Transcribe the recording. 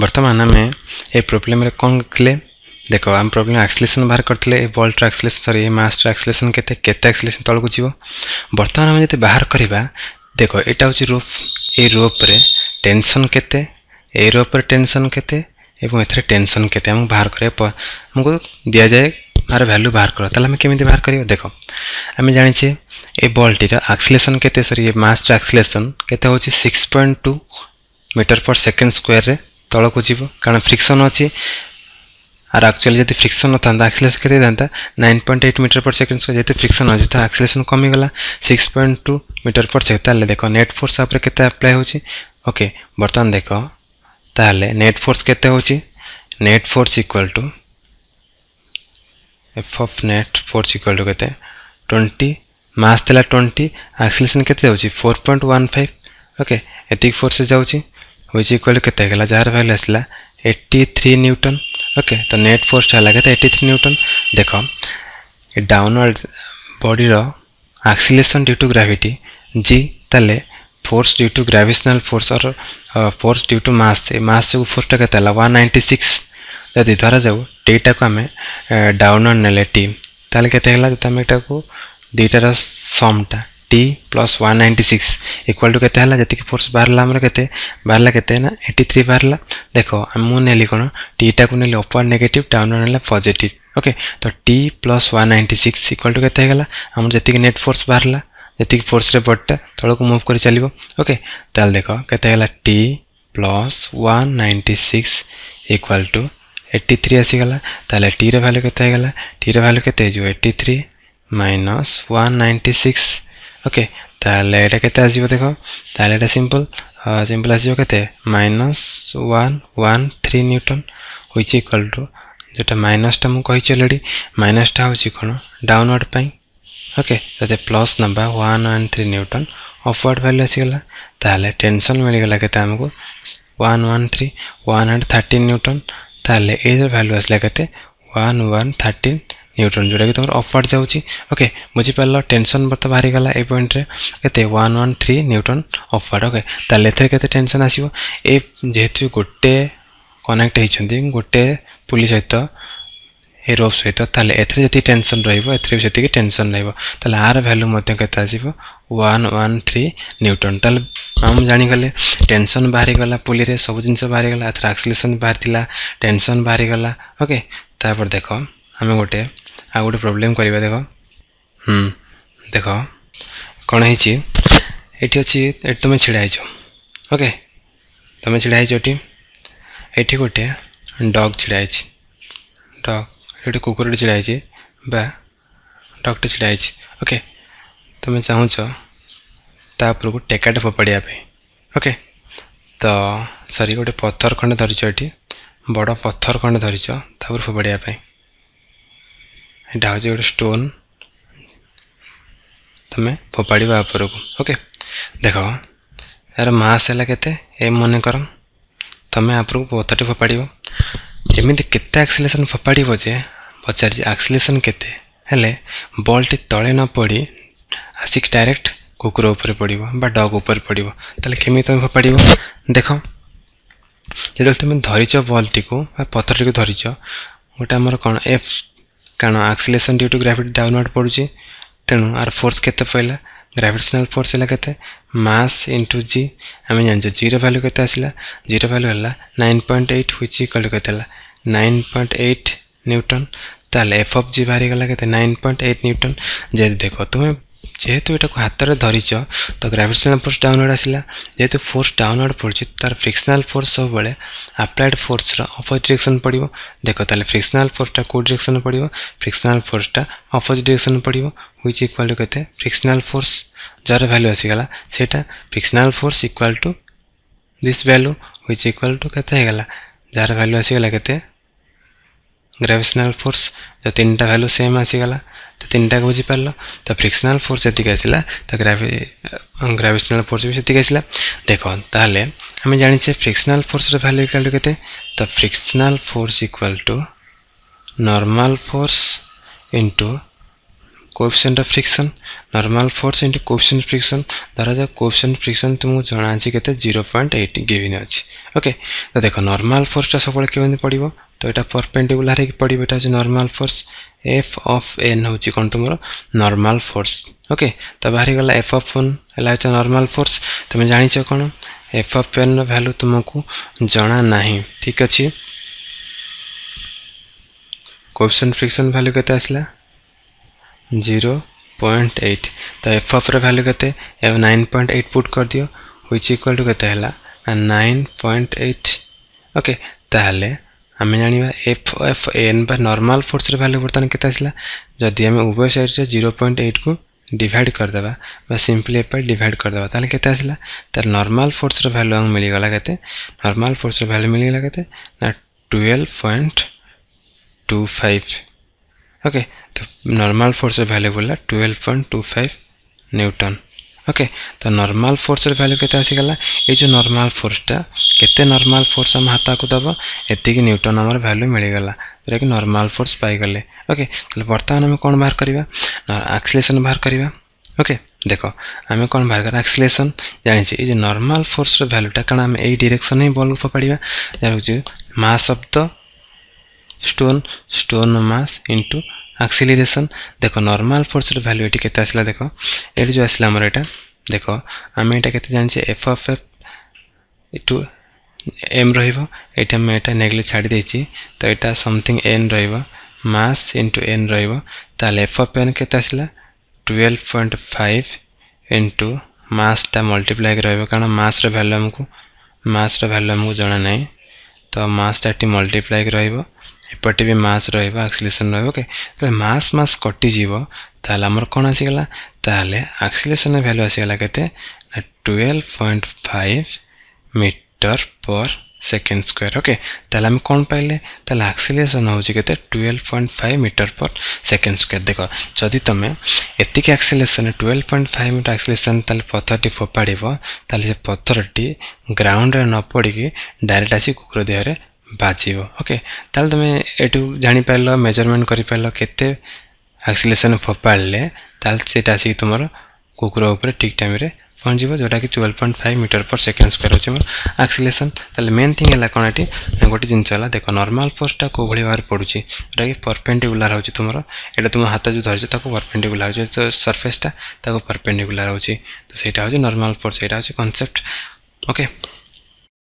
वर्तमान आम ए प्रोब्लेम रे कौन करते देखो आम प्रोब्लेम एक्सेलरेशन बाहर करते बॉल्ट एक्सेलरेशन सॉरी मासर एक्सेलरेशन केते एक्सेलरेशन तल को जीवो वर्तमान आम जते बाहर करबा देखो एटा होची रोप ए रोप रे टेंशन केते ए रोप रे टेंशन केते एवं एथरे टेंशन केते हम बाहर करे हमको दिया जाए आर वैल्यू बाहर करो ताले हम केमिति बाहर करियो देखो हम जानि छे ए बॉल्ट रा एक्सेलरेशन केते सॉरी ए मासर एक्सेलरेशन केते होची 6.2 मीटर पर सेकंड स्क्वायर रे तल को जीवो कारण फ्रिक्शन अछि और एक्चुअली जब फ्रिक्शन था एक्सेलरेशन केते दांता 9.8 मीटर पर सेकंड स्क्वायर जब फ्रिक्शन अछि त एक्सेलरेशन कमी गला 6.2 मीटर पर सेकंड ताले देखो नेट फोर्स आपरे केते अप्लाई होछि ओके वर्तमान देखो ताले नेट फोर्स केते होछि net force equal to F of net force equal to केते 20 मास तेला 20 एक्सेलरेशन केते होछि 4.15 ओके एतिक फोर्स जाउछि व्हिच इक्वल टू केते गला जार वैल्यू आसला 83 न्यूटन ओके तो नेट फोर्स है लगे 83 न्यूटन देखो डाउनवर्ड बॉडी रो acceleration due to gravity g ताले force due to gravitational force और फोर्स ड्यू टू मास जो फोर्स टा केते 196 जदि धरा जाऊ टी टा को हमें डाउनवर्ड नेले टी ताले केते हला जता हम एटा को दीटार सम टा टी प्लस 196 इक्वल टू केते हला जति की फोर्स बाहरला हमर केते ना 83 बाहरला देखो हम नेली कोन टी टा को नेली अपर नेगेटिव डाउनवर्ड नेला पॉजिटिव ओके तो टी प्लस 196 इक्वल टू केते गला हम जति की नेट फोर्स बाहरला जति की फोर्स रे बॉडी तळ को मूव करि चलिबो ओके ताल देखो केते गला टी प्लस 196 इक्वल टू 83 आसी गला ताले टी रे वैल्यू केते गला टी रे वैल्यू केते जो 83 माइनस 196 ओके ताले एटा केते आसीबो देखो ताले एटा सिंपल आसीबो केते -113 न्यूटन व्हिच इक्वल टू जेटा माइनस टा मु कहि ऑलरेडी माइनस टा होची कोन डाउनवर्ड पई ओके तते प्लस नबा 113 न्यूटन अपवर्ड वैल्यू आसी गला ताले टेंशन मिल गला केते हमको 113 न्यूटन ताले ए वैल्यू आसला केते 113 न्यूटन जोड़ा कि तुम अपवर्ड जाउची ओके बुझी पारलो टेंशन बर्त बाहरी गला ए पॉइंट रे केते 113 न्यूटन अपवर्ड ओके ताले एथरे केते टेंशन आसीबो ए जेहेतु गोटे कनेक्ट हेचंदी गोटे पुली सहित ए रोप सहित ताले एथरे जति टेंशन रहइबो एथरे जति की टेंशन रहइबो ताले आर वैल्यू मध्ये केते आसीबो 113 न्यूटन ताले हम जानि गले टेंशन बाहरी गला पुली रे सब जिंस बाहरी गला एथरे एक्सेलरेशन बाहर थिला टेंशन बाहरी गला ओके तापर देखो हमें गोटे आ गोटे प्रॉब्लम करिबा देखो देखो कोन हिची एठी अछि एठी तुमे छिडा हिचो ओके तुमे छिडा हिचो एठी गोटे डॉग छिडा हिची डॉग एठी कुकुर छिडा हिची बा डॉग छिडा हिची ओके तुमे चाहू छ ता ऊपर को टेकाटे फपड़िया पे ओके तो सॉरी गोटे पत्थर खंड धरिछ एठी बड़ पत्थर खंड धरिछ ता ऊपर फपड़िया पे एटा हो गोटे स्टोन तुम्हें फोपाड़ा ऊपर को ओके देखो यार मास है केते ए मन कर तुम्हें आप पत्थर फोपाड़ एमती केते एक्सेलरेशन फोपाड़ जे पचार एक्सेलरेशन केते हेले बॉल्टी तले न पड़ी आसिक डायरेक्ट कुकुर ऊपर पड़ो बा डॉग ऊपर पड़ो ताले केमी तुम फोपाड़ देख जो तुम धरीच बॉल्टी को पत्थर को धरीच गोटे आमर कौन एफ कारण acceleration due to gravity downward पड़ुची तेणु आर फोर्स केते पइला ग्रेविटेशनल फोर्स है केते मास इंटू जी आम जान जी वैल्यू केते आसला जी वैल्यू है 9.8 व्हिच इक्वल टू केते 9.8 न्यूटन ताले एफ ऑफ जी बाहरी गला केते 9.8 न्यूटन जे देखो तुम जेहेतु एटा को हाथ रे धरिच तो ग्रेविटेशनल फोर्स डाउनवर्ड आसला जेहेतु फोर्स डाउनवर्ड पड़ुची तार फ्रिक्शनल फोर्स सब बेले अप्लाइड फोर्स रा अपोजिट डायरेक्शन पड़िबो देखो ताले फ्रिक्शनल फोर्स टा को डायरेक्शन पड़िबो फ्रिक्शनल फोर्स टा अपोजिट डायरेक्शन पड़िबो व्हिच इक्वल टू केते फ्रिक्शनल फोर्स जार वैल्यू आसी गला सेटा frictional force equal to this value which equal to केते गला जार वैल्यू आसी गला केते ग्रेविटेशनल फोर्स जो तीनटा वैल्यू सेम आसी गला तो तीनटा को बुझी पारल तो फ्रिक्शनल फोर्स जी आसला तो ग्रेविटेशनल फोर्स भी से आसला देखो ताले हमें जानिछे frictional force value equal to केते तो frictional force equal to normal force into coefficient of friction normal force into coefficient friction धरा जाओ कोएफिशिएंट फ्रिक्शन तुमको जना अछि केते 0.8 गिवन अछि ओके तो देखो नॉर्मल फोर्स ता सबले केमि पड़िबो तो एटा परपेंडिकुलर हे पड़िबो एटा अछि normal force F of N होछि कोन तुमरो नॉर्मल फोर्स ओके तो बाहरी गला एफ ऑफ एन हला एटा नॉर्मल फोर्स तुम जानि छ कोन एफ ऑफ एन रो वैल्यू तुमको जना नाही ठीक अछि कोएफिशिएंट फ्रिक्शन वैल्यू केते आसला 0.8 तो एफ ऑफ रो वैल्यू केते अब 9.8 पुट कर दियो व्हिच इक्वल टू केते हला 9.8 ओके ताहले आम जाना एफ एफ एन बा नॉर्मल फोर्स वैल्यू बर्तमान केते आसला जदि आम उभय साइड से 0.8 को डिवाइड कर देबा बा सिंपली एप डिवाइड कर देबा ताले केते आसला तार नॉर्मल फोर्स वैल्यू हम मिली गला केते नॉर्मल फोर्स वैल्यू मिली गला केते ना 12.25 ओके तो नॉर्मल फोर्स वैल्यू बोला 12.25 न्यूटन ओके तो नॉर्मल फोर्स वैल्यू केते आसी गला ए जो नॉर्मल फोर्स ता केते नॉर्मल फोर्स हम हाता को दबो एति की न्यूटन हमर वैल्यू मिली गला जेरा कि नॉर्मल फोर्स पाई गले ओके तो वर्तमान हम कोन बाहर करबा एक्सेलरेशन बाहर करबा ओके देखो आम कौन बाहर कर एक्सेलरेशन जानि छी जे नॉर्मल फोर्स वैल्यू ता कारण हम ए डायरेक्शन ही बॉल को पड़िबा जानि mass of the stone mass into acceleration देखो नॉर्मल फोर्स वैल्यू एटी केते आसला देखो एटी जो आसला हमर एटा देखो हम एटा केते जानि छी F of F to M रहिबो एटा हम एटा नेगले छाडी देछि तो एटा समथिंग एन रहिबो मास इनटू एन रहिबो ताले एफ ऑफ एन केते आसला 12.5 इनटू मास ता मल्टीप्लाई रहिबो कारण मास रो वैल्यू हमको जाना नै तो मास ता टी मल्टीप्लाई रहिबो एपटे भी मास रहिबो एक्सेलरेशन रहिबो ओके तो मास कटि जीवो ताले हमर कोन आसी गला ताले एक्सेलरेशन वैल्यू आसी गला केते 12.5 मीटर पर सेकेंड स्क्वायर ओके ताले हम कोन पाइले ताले एक्सेलरेशन होची केते 12.5 मीटर पर सेकेंड स्क्वायर देखो जदि तमे एति के एक्सेलरेशन 12.5 मीटर एक्सेलरेशन ताले पत्थरटी फोपाड़िबो ताले से पत्थरटी ग्राउंड रे न पड़ी कि डायरेक्ट आसी कुकुर देह रे बाजिबो ओके ताले तमे एटू जानि पाइलो मेजरमेंट करि पाइलो केते एक्सेलरेशन फोपाड़ले ताले सेटा आसी तुमरो कुकुर ऊपर ठीक टाइम रे पहुंच जीवो जोटा कि 12.5 मीटर पर सेकेंड स्क्वायर होची हमर एक्सेलरेशन ताले मेन थिंग हला कोनटी गोटे जिंस हला देखो नॉर्मल फोर्स ता को भली बार पडुची जोटा कि परपेंडिकुलर होची तुमरो एटा तुम हाथ जो धरछ ताको परपेंडिकुलर होची तो सरफेस ता ताको परपेंडिकुलर होची तो सेटा होची नॉर्मल फोर्स एटा होची कांसेप्ट ओके